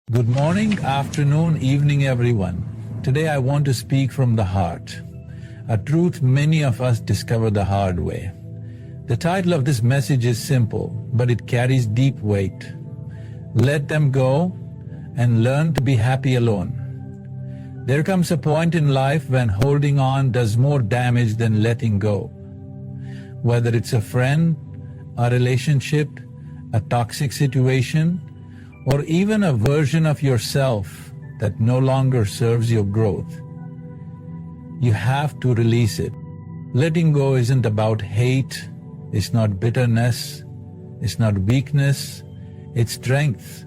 Good morning, afternoon, evening, everyone. Today I want to speak from the heart, a truth many of us discover the hard way. The title of this message is simple, but it carries deep weight. Let them go and learn to be happy alone. There comes a point in life when holding on does more damage than letting go. Whether it's a friend, a relationship, a toxic situation, or even a version of yourself that no longer serves your growth, you have to release it. Letting go isn't about hate, it's not bitterness, it's not weakness, it's strength,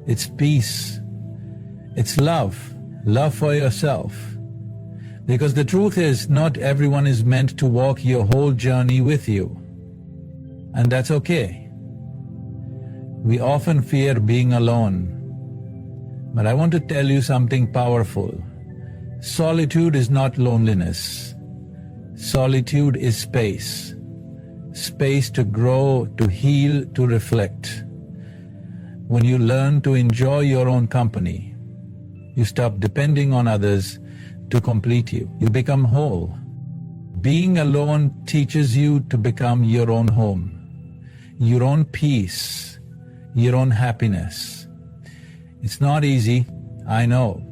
it's peace, it's love for yourself. Because the truth is, not everyone is meant to walk your whole journey with you, and that's okay. We often fear being alone, but I want to tell you something powerful. Solitude is not loneliness. Solitude is space. Space to grow, to heal, to reflect. When you learn to enjoy your own company, you stop depending on others to complete you. You become whole. Being alone teaches you to become your own home, your own peace, your own happiness. It's not easy, I know.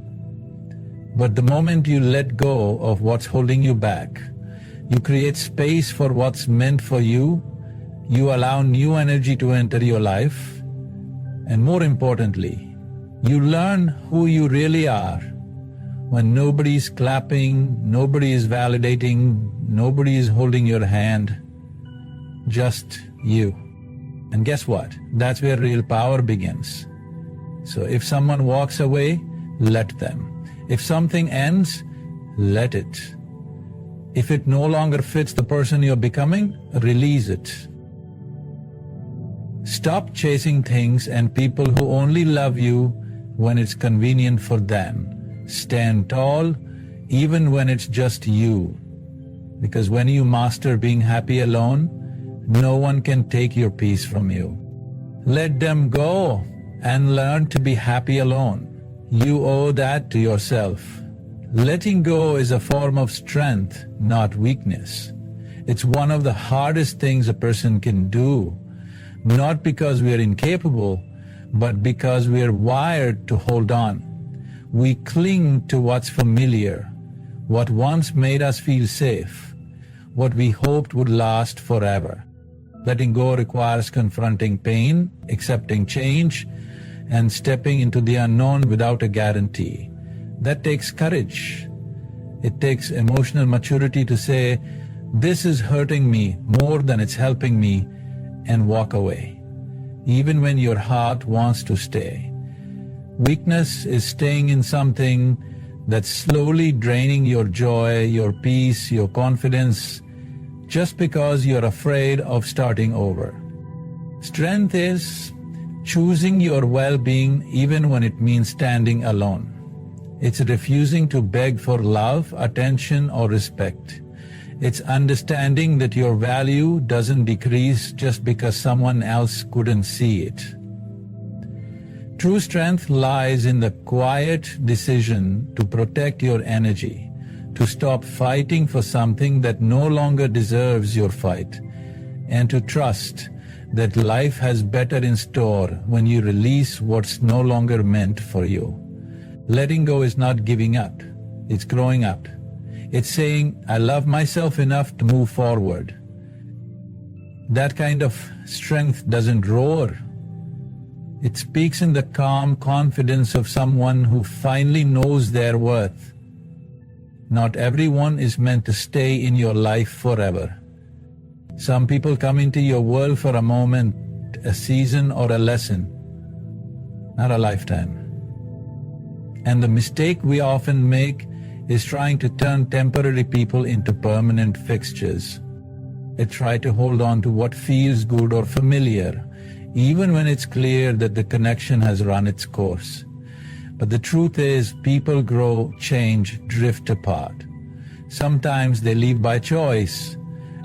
But the moment you let go of what's holding you back, you create space for what's meant for you, you allow new energy to enter your life, and more importantly, you learn who you really are when nobody's clapping, nobody is validating, nobody is holding your hand, just you. And guess what? That's where real power begins. So if someone walks away, let them. If something ends, let it. If it no longer fits the person you're becoming, release it. Stop chasing things and people who only love you when it's convenient for them. Stand tall, even when it's just you. Because when you master being happy alone, no one can take your peace from you. Let them go and learn to be happy alone. You owe that to yourself. Letting go is a form of strength, not weakness. It's one of the hardest things a person can do, not because we are incapable, but because we are wired to hold on. We cling to what's familiar, what once made us feel safe, what we hoped would last forever. Letting go requires confronting pain, accepting change, and stepping into the unknown without a guarantee. That takes courage. It takes emotional maturity to say, this is hurting me more than it's helping me, and walk away, even when your heart wants to stay. Weakness is staying in something that's slowly draining your joy, your peace, your confidence, just because you're afraid of starting over. Strength is choosing your well-being even when it means standing alone. It's refusing to beg for love, attention, or respect. It's understanding that your value doesn't decrease just because someone else couldn't see it. True strength lies in the quiet decision to protect your energy, to stop fighting for something that no longer deserves your fight, and to trust that life has better in store when you release what's no longer meant for you. Letting go is not giving up, it's growing up. It's saying, I love myself enough to move forward. That kind of strength doesn't roar. It speaks in the calm confidence of someone who finally knows their worth. Not everyone is meant to stay in your life forever. Some people come into your world for a moment, a season, or a lesson, not a lifetime. And the mistake we often make is trying to turn temporary people into permanent fixtures. They try to hold on to what feels good or familiar, even when it's clear that the connection has run its course. But the truth is, people grow, change, drift apart. Sometimes they leave by choice,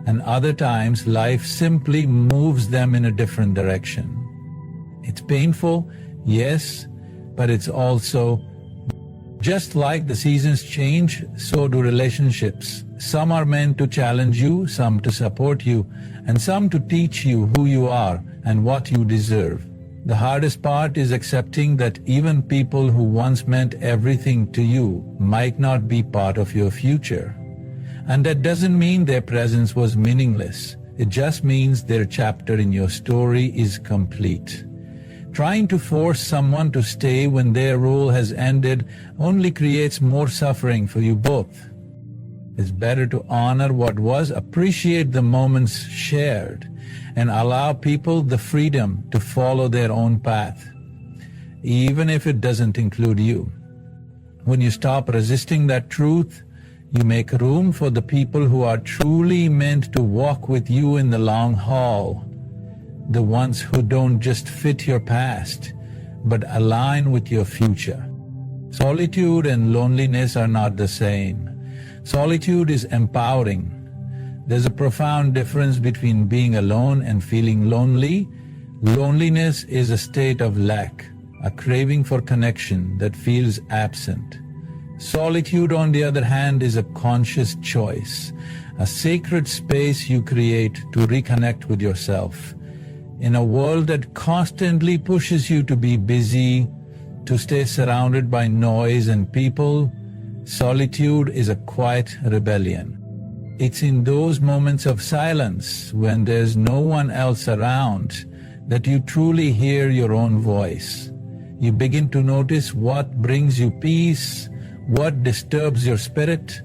and other times life simply moves them in a different direction. It's painful, yes, but it's also, just like the seasons change, so do relationships. Some are meant to challenge you, some to support you, and some to teach you who you are and what you deserve. The hardest part is accepting that even people who once meant everything to you might not be part of your future. And that doesn't mean their presence was meaningless. It just means their chapter in your story is complete. Trying to force someone to stay when their role has ended only creates more suffering for you both. It's better to honor what was, appreciate the moments shared, and allow people the freedom to follow their own path, even if it doesn't include you. When you stop resisting that truth, you make room for the people who are truly meant to walk with you in the long haul. The ones who don't just fit your past, but align with your future. Solitude and loneliness are not the same. Solitude is empowering. There's a profound difference between being alone and feeling lonely. Loneliness is a state of lack, a craving for connection that feels absent. Solitude, on the other hand, is a conscious choice, a sacred space you create to reconnect with yourself. In a world that constantly pushes you to be busy, to stay surrounded by noise and people, solitude is a quiet rebellion. It's in those moments of silence, when there's no one else around, that you truly hear your own voice. You begin to notice what brings you peace, what disturbs your spirit,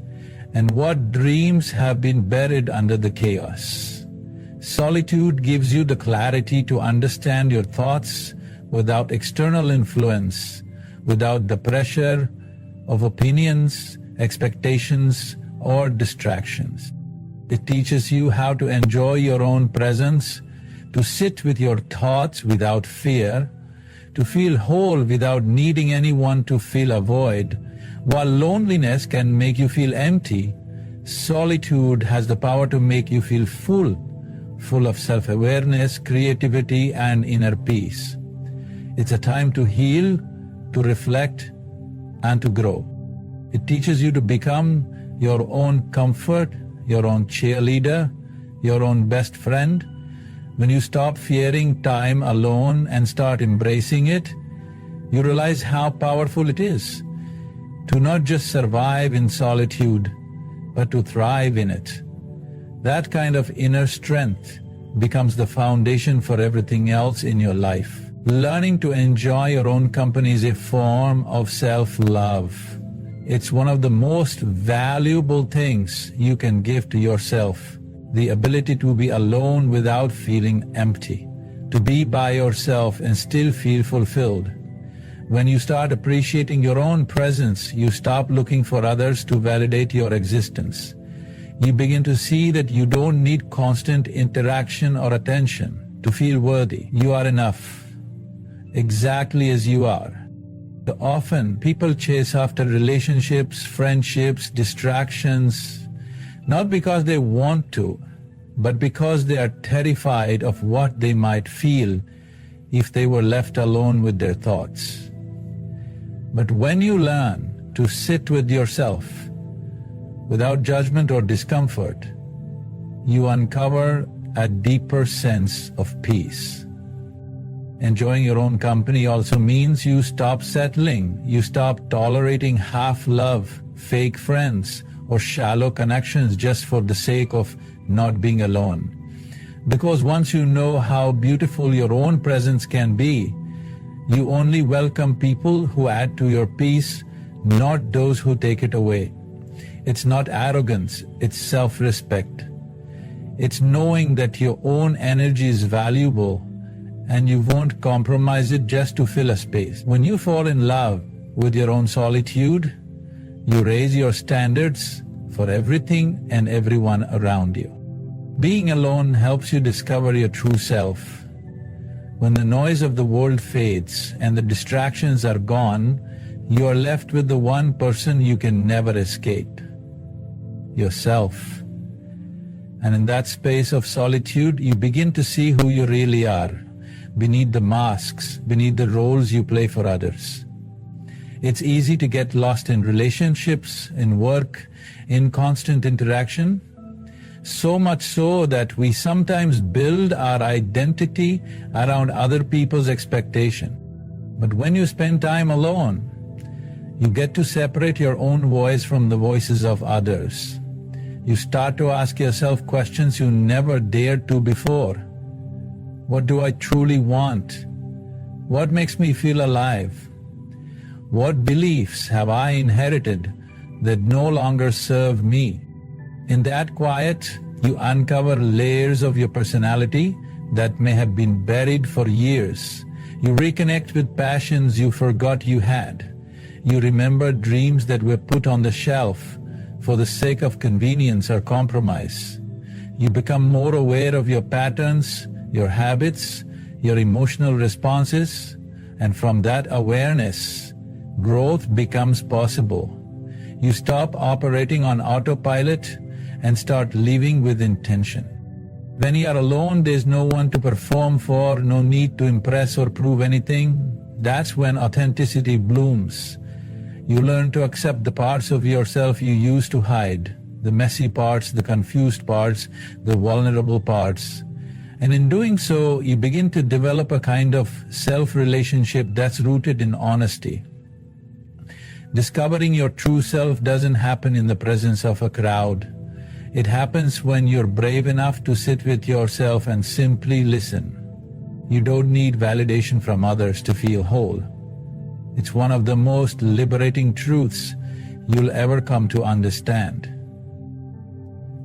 and what dreams have been buried under the chaos. Solitude gives you the clarity to understand your thoughts without external influence, without the pressure of opinions, expectations, or distractions. It teaches you how to enjoy your own presence, to sit with your thoughts without fear, to feel whole without needing anyone to fill a void. While loneliness can make you feel empty, solitude has the power to make you feel full of self-awareness, creativity, and inner peace. It's a time to heal, to reflect, and to grow. It teaches you to become your own comfort, your own cheerleader, your own best friend. When you stop fearing time alone and start embracing it, you realize how powerful it is to not just survive in solitude, but to thrive in it. That kind of inner strength becomes the foundation for everything else in your life. Learning to enjoy your own company is a form of self-love. It's one of the most valuable things you can give to yourself. The ability to be alone without feeling empty. To be by yourself and still feel fulfilled. When you start appreciating your own presence, you stop looking for others to validate your existence. You begin to see that you don't need constant interaction or attention to feel worthy. You are enough, exactly as you are. So often, people chase after relationships, friendships, distractions, not because they want to, but because they are terrified of what they might feel if they were left alone with their thoughts. But when you learn to sit with yourself, without judgment or discomfort, you uncover a deeper sense of peace. Enjoying your own company also means you stop settling, you stop tolerating half-love, fake friends, or shallow connections just for the sake of not being alone. Because once you know how beautiful your own presence can be, you only welcome people who add to your peace, not those who take it away. It's not arrogance, it's self-respect. It's knowing that your own energy is valuable and you won't compromise it just to fill a space. When you fall in love with your own solitude, you raise your standards for everything and everyone around you. Being alone helps you discover your true self. When the noise of the world fades and the distractions are gone, you are left with the one person you can never escape, yourself. And in that space of solitude, you begin to see who you really are, beneath the masks, beneath the roles you play for others. It's easy to get lost in relationships, in work, in constant interaction. So much so that we sometimes build our identity around other people's expectation. But when you spend time alone, you get to separate your own voice from the voices of others. You start to ask yourself questions you never dared to before. What do I truly want? What makes me feel alive? What beliefs have I inherited that no longer serve me? In that quiet, you uncover layers of your personality that may have been buried for years. You reconnect with passions you forgot you had. You remember dreams that were put on the shelf for the sake of convenience or compromise. You become more aware of your patterns, your habits, your emotional responses, and from that awareness, growth becomes possible. You stop operating on autopilot and start living with intention. When you are alone, there's no one to perform for, no need to impress or prove anything. That's when authenticity blooms. You learn to accept the parts of yourself you used to hide, the messy parts, the confused parts, the vulnerable parts. And in doing so, you begin to develop a kind of self-relationship that's rooted in honesty. Discovering your true self doesn't happen in the presence of a crowd. It happens when you're brave enough to sit with yourself and simply listen. You don't need validation from others to feel whole. It's one of the most liberating truths you'll ever come to understand.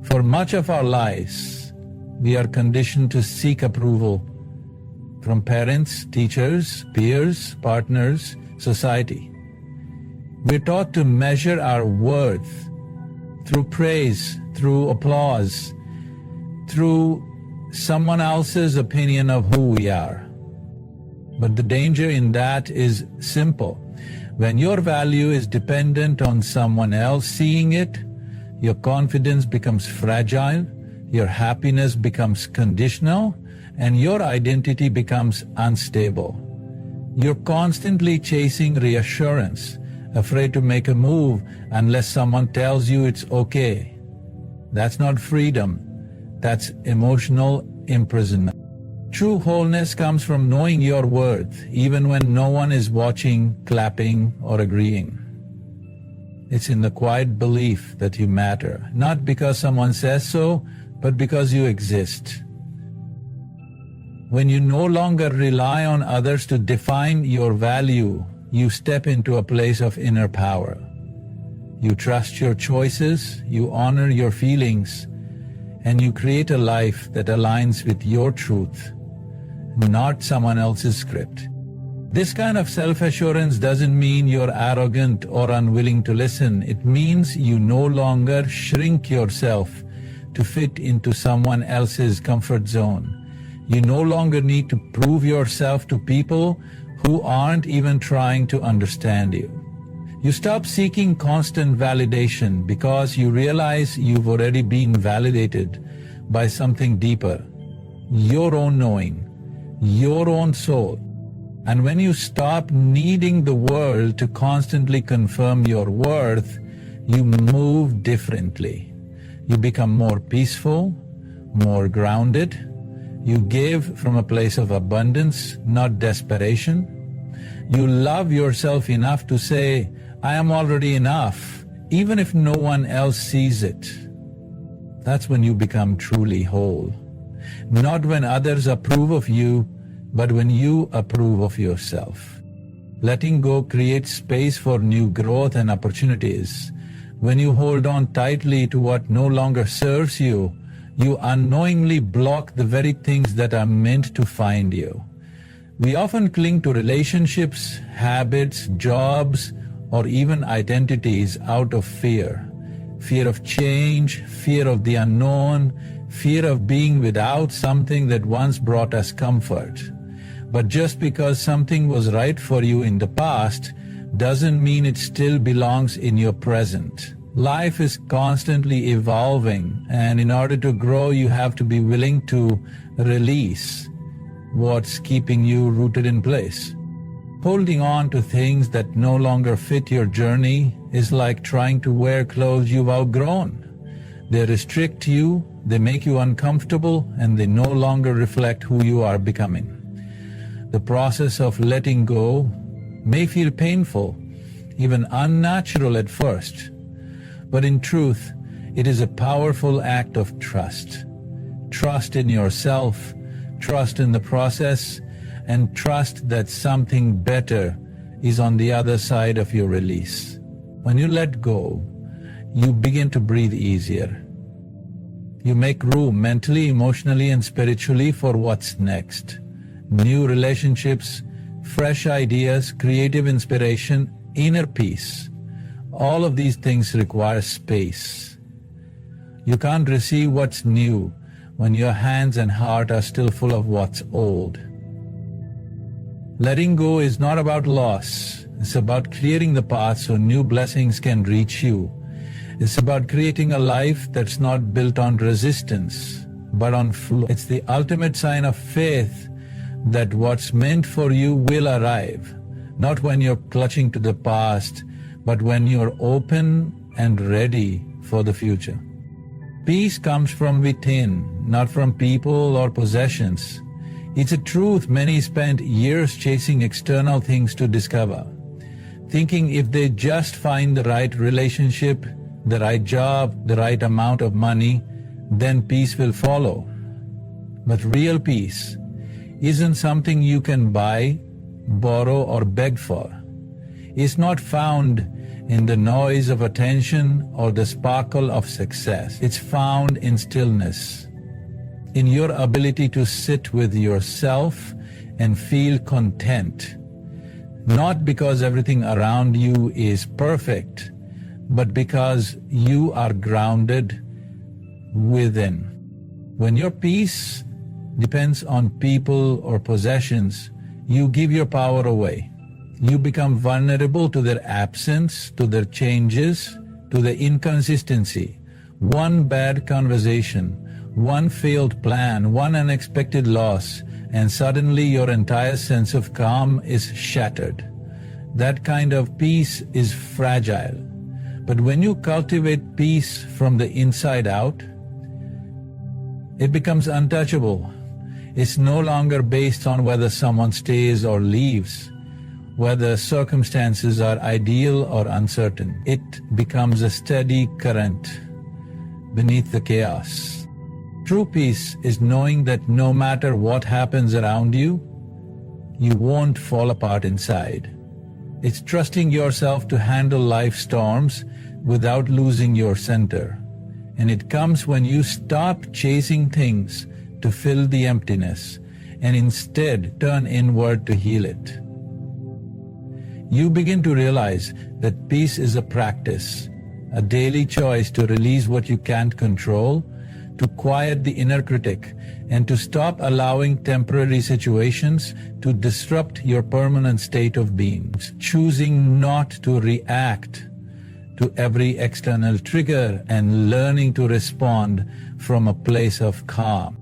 For much of our lives, we are conditioned to seek approval from parents, teachers, peers, partners, society. We're taught to measure our worth through praise, through applause, through someone else's opinion of who we are. But the danger in that is simple. When your value is dependent on someone else seeing it, your confidence becomes fragile, your happiness becomes conditional, and your identity becomes unstable. You're constantly chasing reassurance, afraid to make a move unless someone tells you it's okay. That's not freedom, that's emotional imprisonment. True wholeness comes from knowing your worth, even when no one is watching, clapping, or agreeing. It's in the quiet belief that you matter, not because someone says so, but because you exist. When you no longer rely on others to define your value, you step into a place of inner power. You trust your choices, you honor your feelings, and you create a life that aligns with your truth, not someone else's script. This kind of self-assurance doesn't mean you're arrogant or unwilling to listen. It means you no longer shrink yourself to fit into someone else's comfort zone. You no longer need to prove yourself to people who aren't even trying to understand you. You stop seeking constant validation because you realize you've already been validated by something deeper, your own knowing, your own soul. And when you stop needing the world to constantly confirm your worth, you move differently. You become more peaceful, more grounded. You give from a place of abundance, not desperation. You love yourself enough to say, I am already enough, even if no one else sees it. That's when you become truly whole. Not when others approve of you, but when you approve of yourself. Letting go creates space for new growth and opportunities. When you hold on tightly to what no longer serves you, you unknowingly block the very things that are meant to find you. We often cling to relationships, habits, jobs, or even identities out of fear. Fear of change, fear of the unknown, fear of being without something that once brought us comfort. But just because something was right for you in the past doesn't mean it still belongs in your present. Life is constantly evolving, and in order to grow, you have to be willing to release what's keeping you rooted in place. Holding on to things that no longer fit your journey is like trying to wear clothes you've outgrown. They restrict you, they make you uncomfortable, and they no longer reflect who you are becoming. The process of letting go may feel painful, even unnatural at first, but in truth, it is a powerful act of trust. Trust in yourself, trust in the process, and trust that something better is on the other side of your release. When you let go, you begin to breathe easier. You make room mentally, emotionally, and spiritually for what's next. New relationships, fresh ideas, creative inspiration, inner peace. All of these things require space. You can't receive what's new when your hands and heart are still full of what's old. Letting go is not about loss. It's about clearing the path so new blessings can reach you. It's about creating a life that's not built on resistance, but on flow. It's the ultimate sign of faith that what's meant for you will arrive, not when you're clutching to the past, but when you're open and ready for the future. Peace comes from within, not from people or possessions. It's a truth many spent years chasing external things to discover, thinking if they just find the right relationship, the right job, the right amount of money, then peace will follow. But real peace isn't something you can buy, borrow, or beg for. It's not found in the noise of attention or the sparkle of success. It's found in stillness, in your ability to sit with yourself and feel content, not because everything around you is perfect, but because you are grounded within. When your peace depends on people or possessions, you give your power away. You become vulnerable to their absence, to their changes, to the inconsistency. One bad conversation, one failed plan, one unexpected loss, and suddenly your entire sense of calm is shattered. That kind of peace is fragile. But when you cultivate peace from the inside out, it becomes untouchable. It's no longer based on whether someone stays or leaves, whether circumstances are ideal or uncertain. It becomes a steady current beneath the chaos. True peace is knowing that no matter what happens around you, you won't fall apart inside. It's trusting yourself to handle life's storms without losing your center. And it comes when you stop chasing things to fill the emptiness and instead turn inward to heal it. You begin to realize that peace is a practice, a daily choice to release what you can't control, to quiet the inner critic, and to stop allowing temporary situations to disrupt your permanent state of being. Choosing not to react to every external trigger and learning to respond from a place of calm.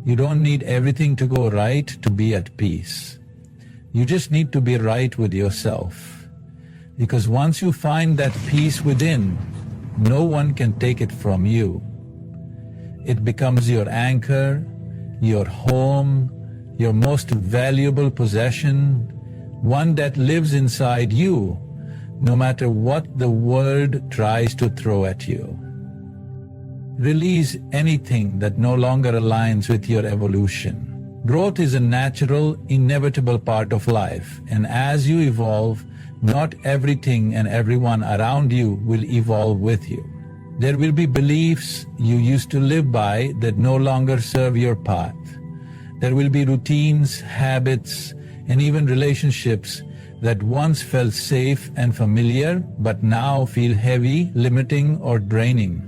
You don't need everything to go right to be at peace. You just need to be right with yourself. Because once you find that peace within, no one can take it from you. It becomes your anchor, your home, your most valuable possession, one that lives inside you, no matter what the world tries to throw at you. Release anything that no longer aligns with your evolution. Growth is a natural, inevitable part of life, and as you evolve, not everything and everyone around you will evolve with you. There will be beliefs you used to live by that no longer serve your path. There will be routines, habits, and even relationships that once felt safe and familiar but now feel heavy, limiting, or draining.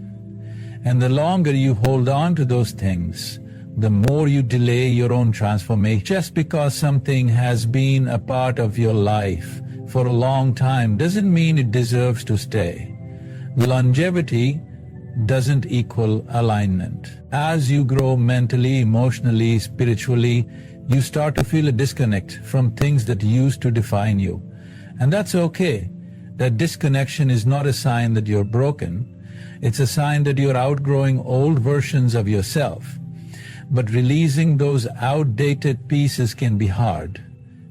And the longer you hold on to those things, the more you delay your own transformation. Just because something has been a part of your life for a long time doesn't mean it deserves to stay. Longevity doesn't equal alignment. As you grow mentally, emotionally, spiritually, You start to feel a disconnect from things that used to define you. And that's okay. That disconnection is not a sign that you're broken. It's a sign that you're outgrowing old versions of yourself. But releasing those outdated pieces can be hard.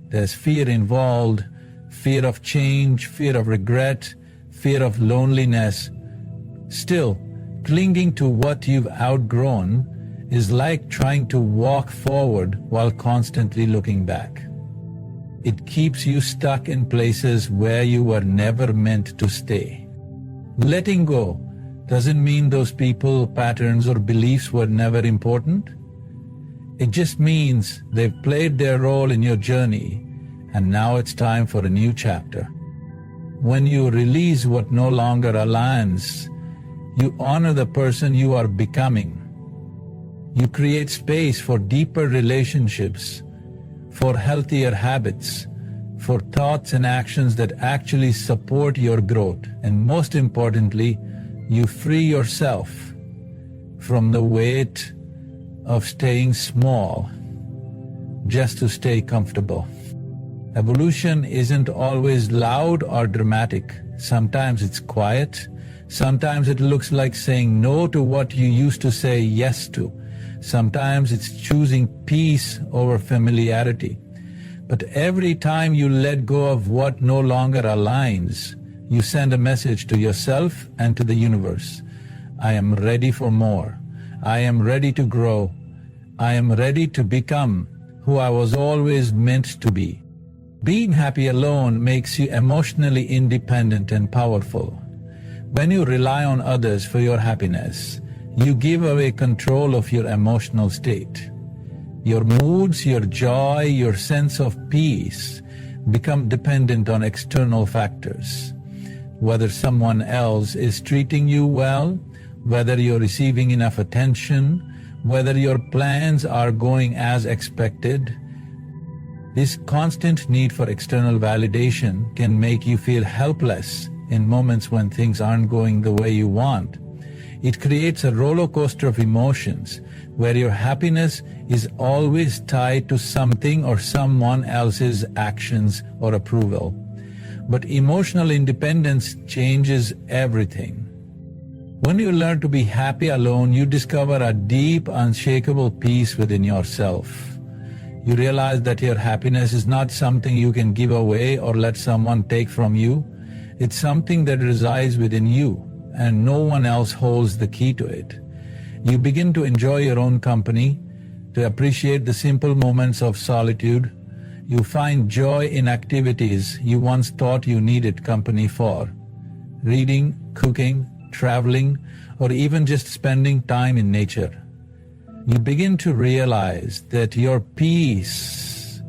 There's fear involved, fear of change, fear of regret, fear of loneliness. Still, clinging to what you've outgrown is like trying to walk forward while constantly looking back. It keeps you stuck in places where you were never meant to stay. Letting go doesn't mean those people, patterns, or beliefs were never important. It just means they've played their role in your journey, and now it's time for a new chapter. When you release what no longer aligns, you honor the person you are becoming. You create space for deeper relationships, for healthier habits, for thoughts and actions that actually support your growth. And most importantly, you free yourself from the weight of staying small just to stay comfortable. Evolution isn't always loud or dramatic. Sometimes it's quiet. Sometimes it looks like saying no to what you used to say yes to. Sometimes it's choosing peace over familiarity. But every time you let go of what no longer aligns, you send a message to yourself and to the universe. I am ready for more. I am ready to grow. I am ready to become who I was always meant to be. Being happy alone makes you emotionally independent and powerful. When you rely on others for your happiness, you give away control of your emotional state. Your moods, your joy, your sense of peace become dependent on external factors. Whether someone else is treating you well, whether you're receiving enough attention, whether your plans are going as expected. This constant need for external validation can make you feel helpless in moments when things aren't going the way you want. It creates a roller coaster of emotions where your happiness is always tied to something or someone else's actions or approval. But emotional independence changes everything. When you learn to be happy alone, you discover a deep, unshakable peace within yourself. You realize that your happiness is not something you can give away or let someone take from you. It's something that resides within you, and no one else holds the key to it. You begin to enjoy your own company, to appreciate the simple moments of solitude. You find joy in activities you once thought you needed company for. Reading, cooking, traveling, or even just spending time in nature. You begin to realize that your peace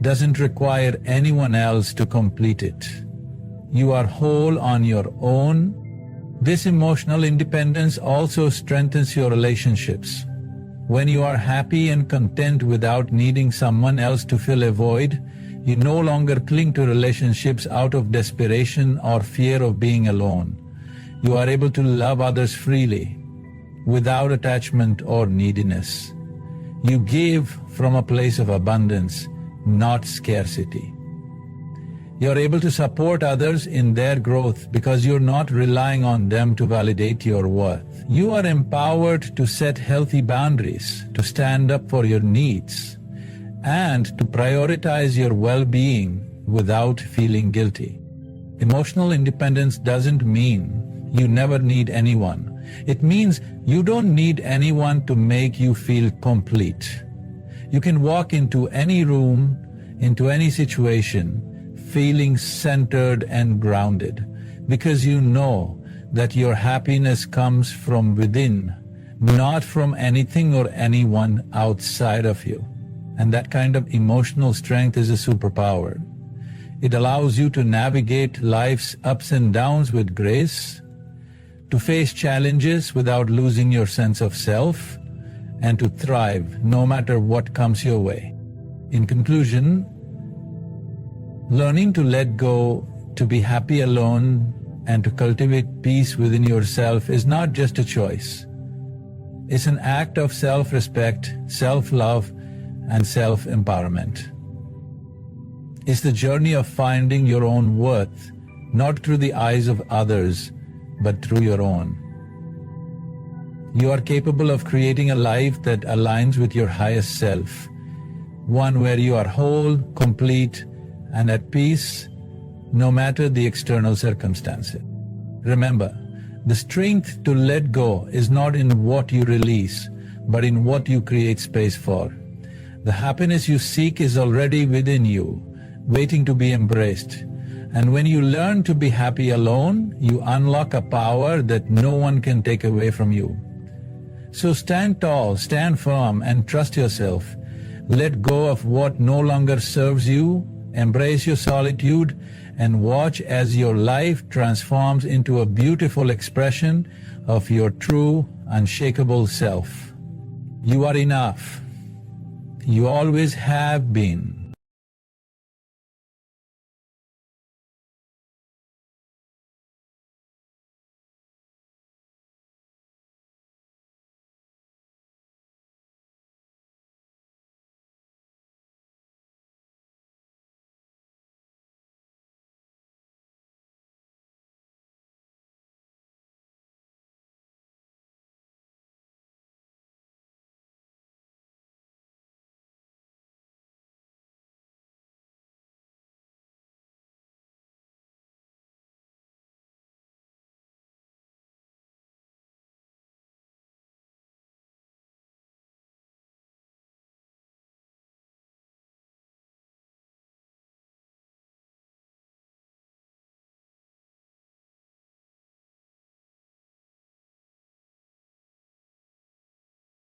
doesn't require anyone else to complete it. You are whole on your own. This emotional independence also strengthens your relationships. When you are happy and content without needing someone else to fill a void, you no longer cling to relationships out of desperation or fear of being alone. You are able to love others freely, without attachment or neediness. You give from a place of abundance, not scarcity. You're able to support others in their growth because you're not relying on them to validate your worth. You are empowered to set healthy boundaries, to stand up for your needs, and to prioritize your well-being without feeling guilty. Emotional independence doesn't mean you never need anyone. It means you don't need anyone to make you feel complete. You can walk into any room, into any situation, feeling centered and grounded, because you know that your happiness comes from within, not from anything or anyone outside of you. And that kind of emotional strength is a superpower. It allows you to navigate life's ups and downs with grace, to face challenges without losing your sense of self, and to thrive no matter what comes your way. In conclusion, learning to let go, to be happy alone, and to cultivate peace within yourself is not just a choice. It's an act of self-respect, self-love, and self-empowerment. It's the journey of finding your own worth, not through the eyes of others, but through your own. You are capable of creating a life that aligns with your highest self, one where you are whole, complete, and at peace, no matter the external circumstances. Remember, the strength to let go is not in what you release, but in what you create space for. The happiness you seek is already within you, waiting to be embraced. And when you learn to be happy alone, you unlock a power that no one can take away from you. So stand tall, stand firm, and trust yourself. Let go of what no longer serves you, embrace your solitude, and watch as your life transforms into a beautiful expression of your true, unshakable self. You are enough. You always have been.